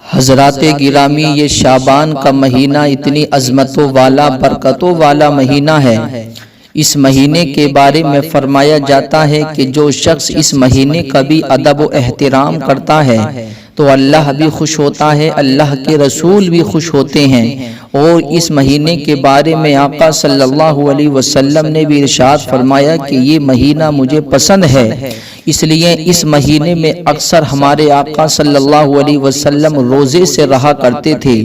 حضرات گرامی، یہ شعبان کا مہینہ اتنی عظمتوں والا، برکتوں والا مہینہ ہے۔ اس مہینے کے بارے میں فرمایا جاتا ہے کہ جو شخص اس مہینے کا بھی ادب و احترام کرتا ہے تو اللہ بھی خوش ہوتا ہے، اللہ کے رسول بھی خوش ہوتے ہیں۔ اور اس مہینے کے بارے میں آقا صلی اللہ علیہ وسلم نے بھی ارشاد فرمایا کہ یہ مہینہ مجھے پسند ہے، اس لیے اس مہینے میں اکثر ہمارے آقا صلی اللہ علیہ وسلم روزے سے رہا کرتے تھے،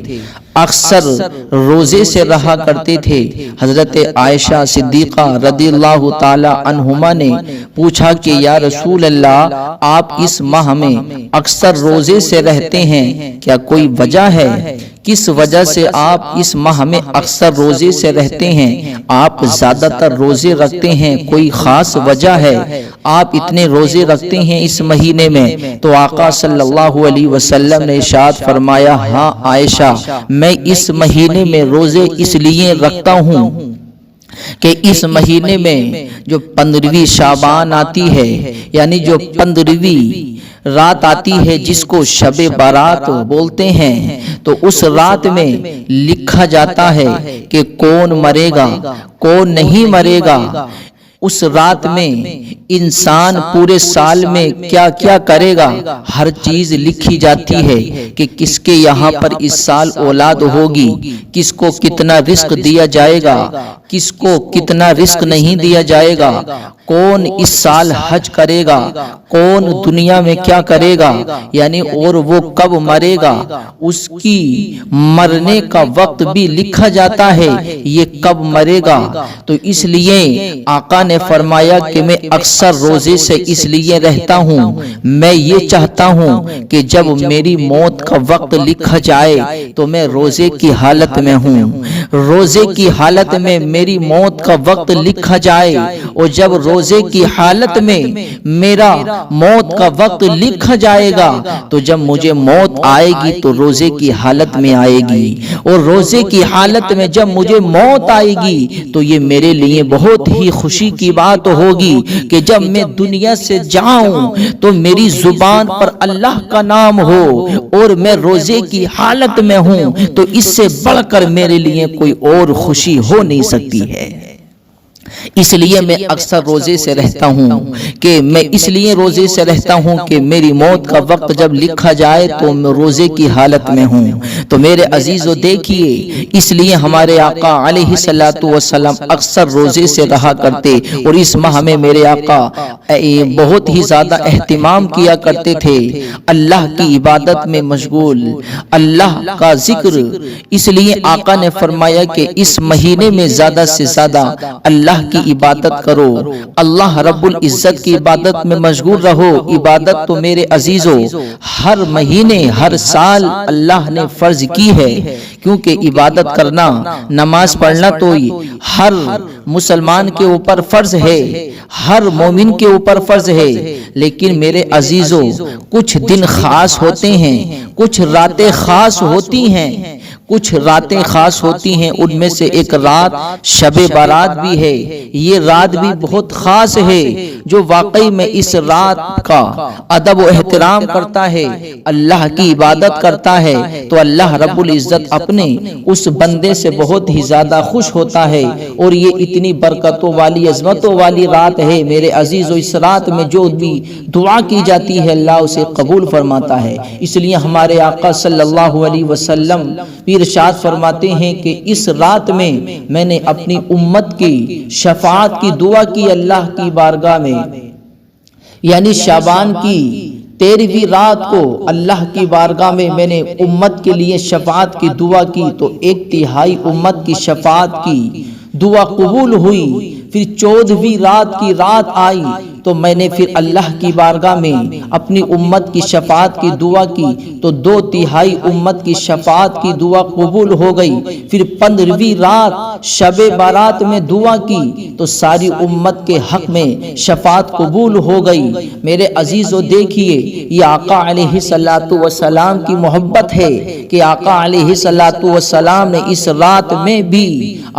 اکثر روزے سے رہا کرتے تھے۔ حضرت عائشہ صدیقہ رضی اللہ تعالی عنہما نے پوچھا کہ یا رسول اللہ، آپ اس ماہ میں اکثر روزے سے رہتے ہیں، کیا کوئی وجہ ہے؟ کس وجہ سے آپ اس ماہ میں اکثر روزے سے رہتے ہیں؟ آپ زیادہ تر روزے رکھتے ہیں، کوئی خاص وجہ ہے؟ آپ اتنے روزے رکھتے ہیں اس مہینے میں؟ تو آقا صلی اللہ علیہ وسلم نے ارشاد فرمایا، ہاں عائشہ، میں اس مہینے میں روزے اس لیے رکھتا ہوں کہ اس مہینے میں جو 15ویں شعبان آتی ہے، یعنی جو 15ویں رات آتی ہے جس کو شب بارات بولتے ہیں، تو اس رات میں لکھا جاتا ہے کہ کون مرے گا، کون نہیں مرے گا۔ اس رات میں انسان پورے سال میں کیا کیا کرے گا، ہر چیز لکھی جاتی ہے کہ کس کے یہاں پر اس سال اولاد ہوگی، کس کو کتنا رزق دیا جائے گا، کس کو کتنا رزق نہیں دیا جائے گا، کون اس سال حج کرے گا، کون دنیا میں کیا کرے گا، یعنی اور وہ کب مرے گا، اس کی مرنے کا وقت بھی لکھا جاتا ہے، یہ کب مرے گا۔ تو اس لیے آقا نے فرمایا کہ میں اکثر روزے سے اس لیے رہتا ہوں، میں یہ چاہتا ہوں کہ جب میری موت کا وقت لکھا جائے تو میں روزے کی حالت میں ہوں، روزے کی حالت میں میری موت کا وقت لکھا جائے، اور جب روزے کی حالت میں میرا موت کا وقت لکھا جائے گا تو جب مجھے موت آئے گی تو روزے کی حالت میں آئے گی، اور روزے کی حالت میں جب مجھے موت آئے گی تو یہ میرے لیے بہت ہی خوشی کی بات ہوگی کہ جب میں دنیا سے جاؤں تو میری زبان پر اللہ کا نام ہو، اور میں روزے کی حالت میں ہوں، تو اس سے بڑھ کر میرے لیے کوئی اور خوشی ہو نہیں سکتی ہے۔ اس لیے میں اکثر روزے سے رہتا ہوں کہ میں اس لیے روزے سے رہتا ہوں کہ میری موت کا وقت جب لکھا جائے تو میں روزے کی حالت میں ہوں۔ تو میرے عزیزو دیکھیے، اس لیے ہمارے آقا علیہ الصلوۃ والسلام اکثر روزے سے رہا کرتے، اور اس ماہ میں میرے آقا بہت ہی زیادہ اہتمام کیا کرتے تھے، اللہ کی عبادت میں مشغول، اللہ کا ذکر۔ اس لیے آقا نے فرمایا کہ اس مہینے میں زیادہ سے زیادہ اللہ کی عبادت کرو، اللہ رب العزت کی عبادت میں مشغول رہو۔ عبادت تو میرے عزیزو ہر مہینے، ہر سال اللہ نے فرض کی ہے، کیونکہ عبادت کرنا، نماز پڑھنا تو ہر مسلمان کے اوپر فرض ہے، ہر مومن کے اوپر فرض ہے۔ لیکن میرے عزیزو کچھ دن خاص ہوتے ہیں، کچھ راتیں خاص ہوتی ہیں، کچھ راتیں خاص ہوتی ہیں، ان میں سے ایک رات شب بارات بھی ہے۔ یہ رات بھی بہت خاص ہے، جو واقعی میں اس رات کا ادب و احترام کرتا ہے، اللہ کی عبادت کرتا ہے، تو اللہ رب العزت اپنے اس بندے سے بہت ہی زیادہ خوش ہوتا ہے۔ اور یہ اتنی برکتوں والی، عظمتوں والی رات ہے میرے عزیزو، اس رات میں جو بھی دعا کی جاتی ہے اللہ اسے قبول فرماتا ہے۔ اس لیے ہمارے آقا صلی اللہ علیہ وسلم ارشاد فرماتے ہیں کہ اس رات میں نے اپنی امت کی شفاعت کی دعا کی اللہ کی بارگاہ میں، یعنی شعبان کی 13ویں رات کو اللہ کی بارگاہ میں نے امت کے لیے شفاعت کی دعا کی، تو 1/3 امت کی شفاعت کی دعا قبول ہوئی۔ پھر 14ویں رات کی رات آئی تو میں نے پھر اللہ کی بارگاہ میں اپنی امت کی شفاعت کی دعا کی، تو 2/3 امت کی شفاعت کی دعا قبول ہو گئی۔ پھر 15ویں رات شب بارات میں دعا کی تو ساری امت کے حق میں شفاعت قبول ہو گئی۔ میرے عزیزو دیکھیے، یہ آقا علیہ الصلوۃ والسلام کی محبت ہے کہ آقا علیہ الصلوۃ والسلام نے اس رات میں بھی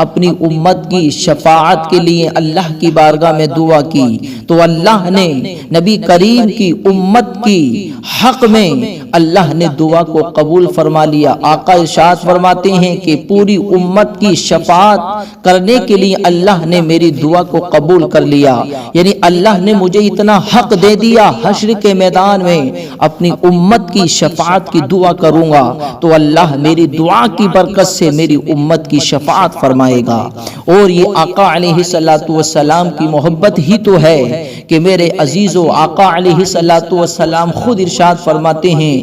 اپنی امت کی شفاعت کے لیے اللہ کی بارگاہ میں دعا کی، تو اللہ نے نبی کریم کی امت کی حق میں اللہ نے دعا کو قبول فرما لیا۔ آقا ارشاد فرماتے ہیں کہ پوری امت کی شفاعت کرنے کے لیے اللہ نے میری دعا کو قبول کر لیا، یعنی اللہ نے مجھے اتنا حق دے دیا، حشر کے میدان میں اپنی امت کی شفاعت کی دعا کروں گا تو اللہ میری دعا کی برکت سے میری امت کی شفاعت فرمائے گا۔ اور یہ آقا علیہ السلام کی محبت ہی تو ہے کہ میرے عزیزو، آقا علیہ السلام خود ارشاد فرماتے ہیں،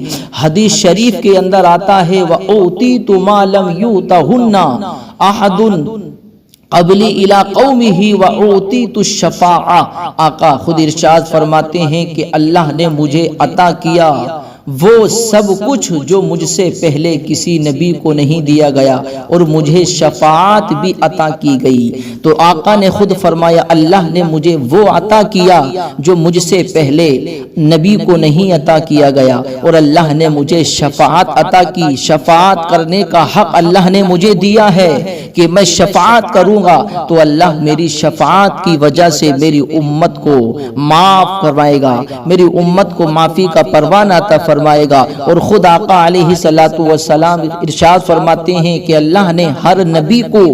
حدیث شریف کے اندر آتا ہے وَأُوتِيتُ مَا لَمْ يُؤْتَهُنَّ أَحَدٌ قبلی الی قومہ وَأُوتِيتُ الشَّفَاعَةَ۔ آقا خود ارشاد فرماتے ہیں کہ اللہ نے مجھے عطا کیا وہ سب کچھ جو مجھ سے پہلے کسی نبی کو نہیں دیا گیا، اور مجھے شفاعت بھی عطا کی گئی۔ تو آقا نے خود فرمایا اللہ نے مجھے وہ عطا کیا جو مجھ سے پہلے نبی کو نہیں عطا کیا گیا، اور اللہ نے مجھے شفاعت عطا کی۔ شفاعت کرنے کا حق اللہ نے مجھے دیا ہے کہ میں شفاعت کروں گا تو اللہ میری شفاعت کی وجہ سے میری امت کو معاف کروائے گا، میری امت کو معافی کا پروانہ عطا فرمائے گا۔ اور خود آقا علیہ السلام ارشاد فرماتے ہیں کہ اللہ نے ہر نبی کو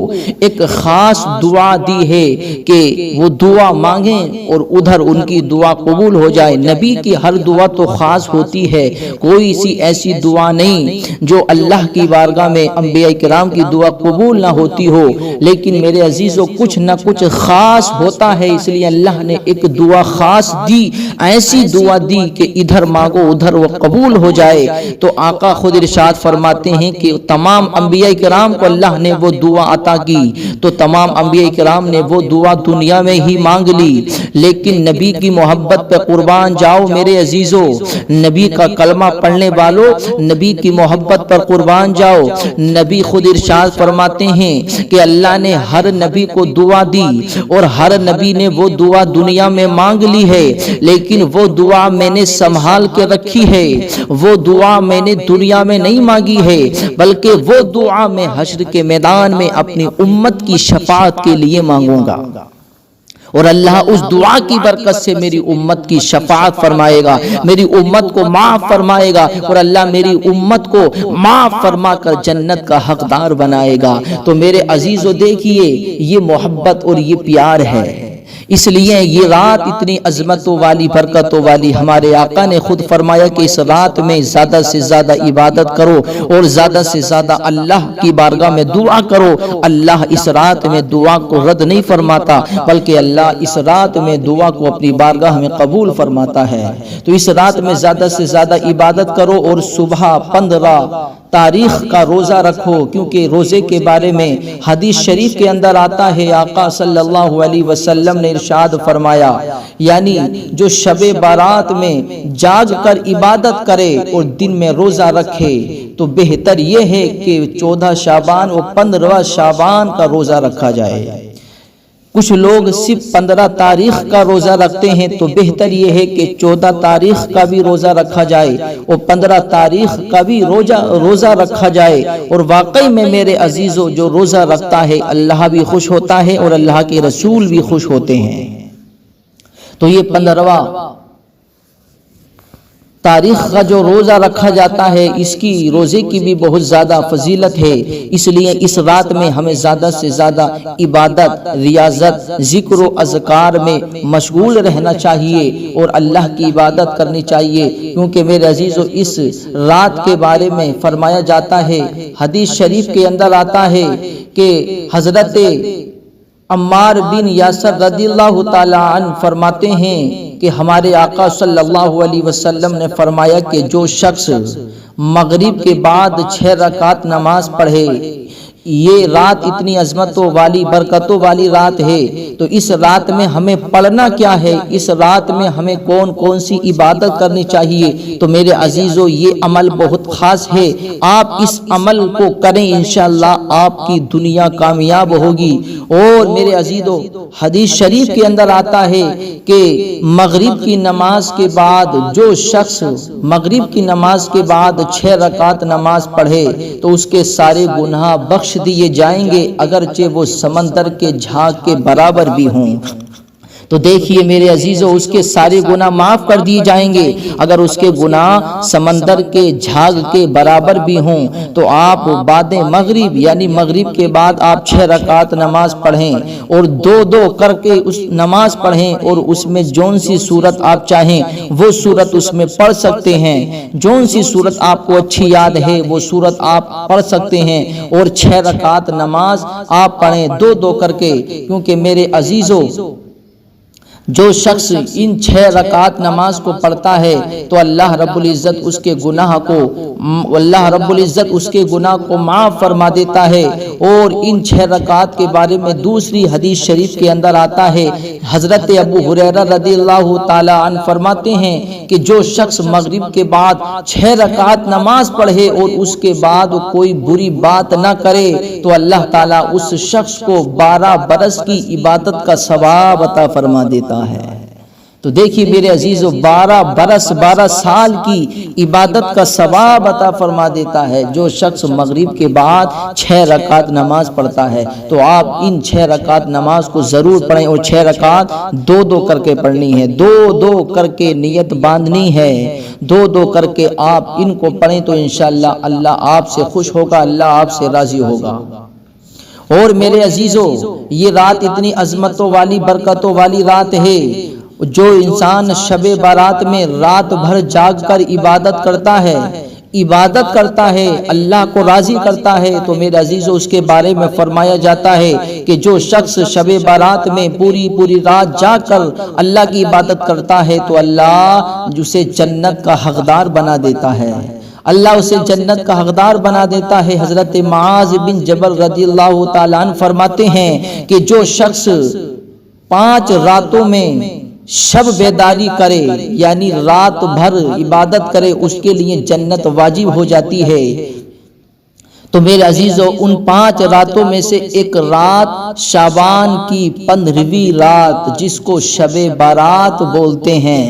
ایک خاص دعا دی ہے کہ وہ دعا مانگیں اور ادھر ان کی دعا قبول ہو جائے۔ نبی کی ہر دعا تو خاص ہوتی ہے، کوئی سی ایسی دعا نہیں جو اللہ کی بارگاہ میں انبیاء کرام کی دعا قبول نہ ہوتی ہو، لیکن میرے عزیزو کچھ نہ کچھ خاص ہوتا ہے، اس لیے اللہ نے ایک دعا خاص دی، ایسی دعا دی کہ ادھر مانگو ادھر وہ قبول ہو جائے۔ تو آقا خود ارشاد فرماتے ہیں کہ تمام انبیاء کرام کو اللہ نے وہ دعا عطا کی، تو تمام انبیاء کرام نے وہ دعا دنیا میں ہی مانگ لی، لیکن نبی کی محبت پہ قربان جاؤ میرے عزیزو، نبی کا کلمہ پڑھنے والوں، نبی کی محبت پر قربان جاؤ۔ نبی خود ارشاد فرماتے ہیں کہ اللہ نے ہر نبی کو دعا دی اور ہر نبی نے وہ دعا دنیا میں مانگ لی ہے، لیکن وہ دعا میں نے سنبھال کے رکھی ہے، وہ دعا میں نے دنیا میں نہیں مانگی ہے، بلکہ وہ دعا میں حشر کے میدان میں اپنی امت کی شفاعت کے لیے مانگوں گا، اور اللہ اس دعا کی برکت سے میری امت کی شفاعت فرمائے گا، میری امت کو معاف فرمائے گا، اور اللہ میری امت کو معاف فرما کر جنت کا حقدار بنائے گا۔ تو میرے عزیزو دیکھیے یہ محبت اور یہ پیار ہے، اس لیے یہ رات اتنی عظمتوں والی برکتوں والی، ہمارے آقا نے خود فرمایا کہ اس رات میں زیادہ سے زیادہ عبادت کرو اور زیادہ سے زیادہ اللہ کی بارگاہ میں دعا کرو۔ اللہ اس رات میں دعا کو رد نہیں فرماتا، بلکہ اللہ اس رات میں دعا کو اپنی بارگاہ میں قبول فرماتا ہے۔ تو اس رات میں زیادہ سے زیادہ عبادت کرو، اور صبح 15 تاریخ کا روزہ رکھو، کیونکہ روزے کے بارے میں حدیث شریف کے اندر آتا ہے، آقا صلی اللہ علیہ وسلم نے ارشاد فرمایا، یعنی جو شب بارات میں جاگ کر عبادت کرے اور دن میں روزہ رکھے تو بہتر یہ ہے کہ 14 شعبان و 15 شعبان کا روزہ رکھا جائے۔ کچھ لوگ صرف 15 تاریخ کا روزہ رکھتے ہیں، تو بہتر یہ ہے کہ 14 تاریخ کا بھی روزہ رکھا جائے اور 15 تاریخ کا بھی روزہ رکھا جائے۔ اور واقعی میں میرے عزیزو جو روزہ رکھتا ہے اللہ بھی خوش ہوتا ہے اور اللہ کے رسول بھی خوش ہوتے ہیں۔ تو یہ 15 تاریخ کا جو روزہ رکھا جاتا ہے اس کی روزے کی بھی بہت زیادہ فضیلت ہے، اس لیے اس رات میں ہمیں زیادہ سے زیادہ عبادت، ریاضت، ذکر و اذکار میں مشغول رہنا چاہیے اور اللہ کی عبادت کرنی چاہیے، کیونکہ میرے عزیزو اس رات کے بارے میں فرمایا جاتا ہے، حدیث شریف کے اندر آتا ہے کہ حضرت عمار بن یاسر رضی اللہ تعالی عنہ فرماتے ہیں کہ ہمارے آقا صلی اللہ علیہ وسلم نے فرمایا کہ جو شخص مغرب کے بعد 6 رکعت نماز پڑھے، یہ رات اتنی عظمتوں والی برکتوں والی رات ہے، تو اس رات میں ہمیں پڑھنا کیا ہے، اس رات میں ہمیں کون کون سی عبادت کرنی چاہیے۔ تو میرے عزیزو یہ عمل بہت خاص ہے، آپ اس عمل کو کریں، انشاءاللہ آپ کی دنیا کامیاب ہوگی۔ اور میرے عزیزو حدیث شریف کے اندر آتا ہے کہ مغرب کی نماز کے بعد جو شخص مغرب کی نماز کے بعد 6 رکعت نماز پڑھے تو اس کے سارے گناہ بخش دیے جائیں گے، اگرچہ وہ سمندر کے جھاگ کے برابر بھی ہوں۔ تو دیکھیے میرے عزیزو اس کے سارے گناہ معاف کر دیے جائیں گے۔ اگر اس کے گناہ سمندر کے جھاگ کے برابر بھی ہوں تو آپ بعد مغرب یعنی مغرب کے بعد آپ 6 رکعت نماز پڑھیں اور 2 کر کے اس نماز پڑھیں، اور اس میں جون سی صورت آپ چاہیں وہ صورت اس میں پڑھ سکتے ہیں، جون سی صورت آپ کو اچھی یاد ہے وہ صورت آپ پڑھ سکتے ہیں، اور 6 رکعت نماز آپ پڑھیں 2 کر کے، کیونکہ میرے عزیزو جو شخص ان 6 رکعت نماز کو پڑھتا ہے تو اللہ رب العزت اس کے گناہ کو معاف فرما دیتا ہے۔ اور ان 6 رکعت کے بارے میں دوسری حدیث شریف کے اندر آتا ہے، حضرت ابو ہریرہ رضی اللہ تعالی عنہ فرماتے ہیں کہ جو شخص مغرب کے بعد 6 رکعت نماز پڑھے اور اس کے بعد کوئی بری بات نہ کرے تو اللہ تعالیٰ اس شخص کو 12 برس کی عبادت کا ثواب عطا فرما دیتا ہے۔ تو دیکھیے میرے عزیزو 12 سال کی عبادت کا ثواب عطا فرما دیتا ہے جو شخص مغرب کے بعد 6 رکعت نماز پڑھتا ہے۔ تو آپ ان 6 رکعت نماز کو ضرور پڑھیں، اور 6 رکعت 2 کر کے پڑھنی ہے، 2 کر کے نیت باندھنی ہے، 2 کر کے آپ ان کو پڑھیں تو انشاءاللہ اللہ آپ سے خوش ہوگا، اللہ آپ سے راضی ہوگا۔ اور میرے عزیزو یہ رات اتنی عظمتوں والی برکتوں والی رات ہے، جو انسان شب بارات میں رات بھر جاگ کر عبادت کرتا ہے اللہ کو راضی کرتا ہے، تو میرے عزیزو اس کے بارے میں فرمایا جاتا ہے کہ جو شخص شب بارات میں پوری رات جاگ کر اللہ کی عبادت کرتا ہے تو اللہ اسے جنت کا حقدار بنا دیتا ہے، اللہ اسے جنت کا حقدار بنا دیتا ہے۔ حضرت معاذ بن جبل رضی اللہ تعالیٰ عنہ فرماتے ہیں کہ جو شخص 5 راتوں میں شب بیداری کرے یعنی رات بھر عبادت کرے اس کے لیے جنت واجب ہو جاتی ہے۔ تو میرے عزیزو ان 5 راتوں میں سے ایک رات شعبان کی 15ویں رات جس کو شب بارات بولتے ہیں،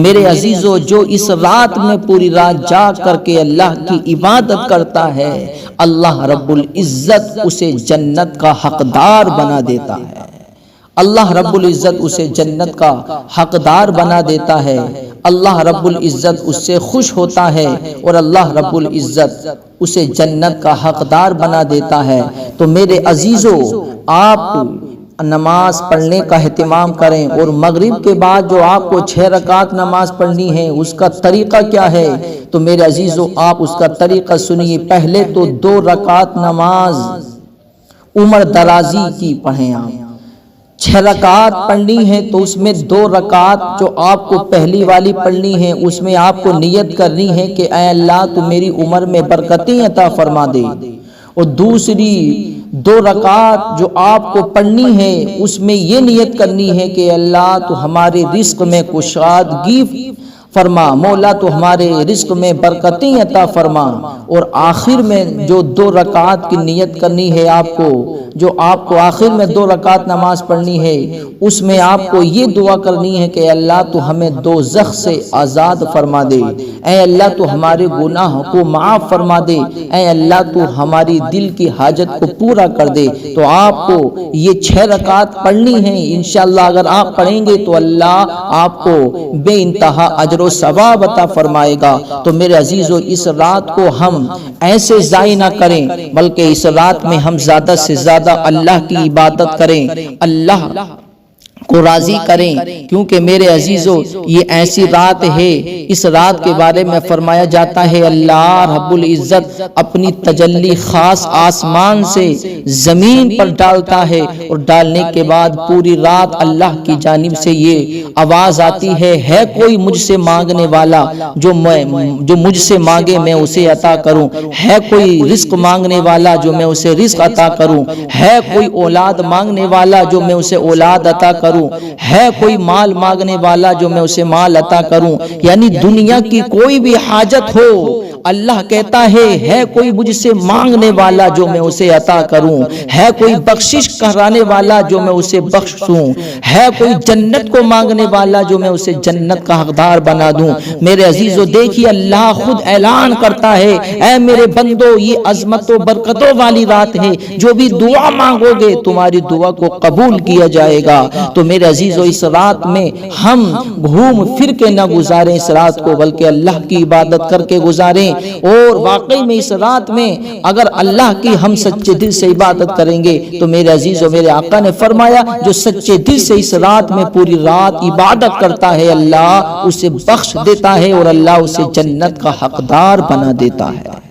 میرے عزیزو جو اس رات میں پوری رات جاگ کر کے اللہ کی عبادت کرتا ہے اللہ رب العزت اسے جنت کا حقدار بنا دیتا ہے، اللہ رب العزت اسے جنت کا حقدار بنا دیتا ہے، اللہ رب العزت اس سے خوش ہوتا ہے اور اللہ رب العزت اسے جنت کا حقدار بنا دیتا ہے۔ تو میرے عزیزو آپ نماز پڑھنے کا اہتمام کریں، اور مغرب کے بعد جو آپ کو 6 رکعت نماز پڑھنی ہے اس کا طریقہ کیا ہے تو میرے عزیزو آپ اس کا طریقہ سنیے۔ پہلے تو 2 رکعت نماز عمر درازی کی پڑھیں، آپ 6 رکعت پڑھنی ہے تو اس میں 2 رکعت جو آپ کو پہلی والی پڑھنی ہے اس میں آپ کو نیت کرنی ہے کہ اے اللہ تو میری عمر میں برکتیں عطا فرما دے، اور دوسری 2 رکعت جو آپ کو پڑھنی ہے اس میں یہ نیت کرنی ہے کہ اللہ تو ہمارے رزق میں کشادگی فرما، مولا تو ہمارے رزق میں برکتیں عطا فرما، اور آخر میں جو 2 رکعت کی نیت کرنی ہے آپ کو، جو آپ کو آخر میں 2 رکعت نماز پڑھنی ہے اس میں آپ کو یہ دعا کرنی ہے کہ اللہ تو ہمیں دوزخ سے آزاد فرما دے، اے اللہ تو ہمارے گناہ کو معاف فرما دے، اے اللہ تو ہماری دل کی حاجت کو پورا کر دے۔ تو آپ کو یہ 6 رکعت پڑھنی ہے، انشاءاللہ اگر آپ پڑھیں گے تو اللہ آپ کو بے انتہا اجر و ثواب عطا فرمائے گا۔ تو میرے عزیزو اس رات کو ہم ایسے ضائع نہ کریں بلکہ اس رات میں ہم زیادہ سے زیادہ اللہ کی عبادت کریں، اللہ کو راضی کریں، کیونکہ میرے عزیزو یہ ایسی رات ہے، اس رات کے بارے میں فرمایا جاتا ہے اللہ رب العزت اپنی تجلی خاص آسمان سے زمین پر ڈالتا ہے، اور ڈالنے کے بعد پوری رات اللہ کی جانب سے یہ آواز آتی ہے کوئی مجھ سے مانگنے والا جو مجھ سے مانگے میں اسے عطا کروں، ہے کوئی رزق مانگنے والا جو میں اسے رزق عطا کروں، ہے کوئی اولاد مانگنے والا جو میں اسے اولاد عطا کروں، ہے کوئی مال مانگنے والا جو میں اسے مال عطا کروں۔ یعنی دنیا کی کوئی بھی حاجت ہو اللہ کہتا ہے کوئی مجھ سے مانگنے والا جو میں اسے عطا کروں، ہے کوئی بخشش کرانے والا جو میں اسے بخشوں، ہے کوئی جنت کو مانگنے والا جو میں اسے جنت کا حقدار بنا دوں۔ میرے عزیزو دیکھیے اللہ خود اعلان کرتا ہے، اے میرے بندو یہ عظمت و برکتوں والی رات ہے، جو بھی دعا مانگو گے تمہاری دعا کو قبول کیا جائے گا۔ تو میرے عزیزو اس رات میں ہم گھوم پھر کے نہ گزاریں اس رات کو، بلکہ اللہ کی عبادت کر کے گزاریں۔ اور واقعی میں اس رات میں اگر اللہ کی ہم سچے دل سے عبادت کریں گے تو میرے عزیزو میرے آقا نے فرمایا جو سچے دل سے اس رات میں پوری رات عبادت کرتا ہے اللہ اسے بخش دیتا ہے اور اللہ اسے جنت کا حقدار بنا دیتا ہے۔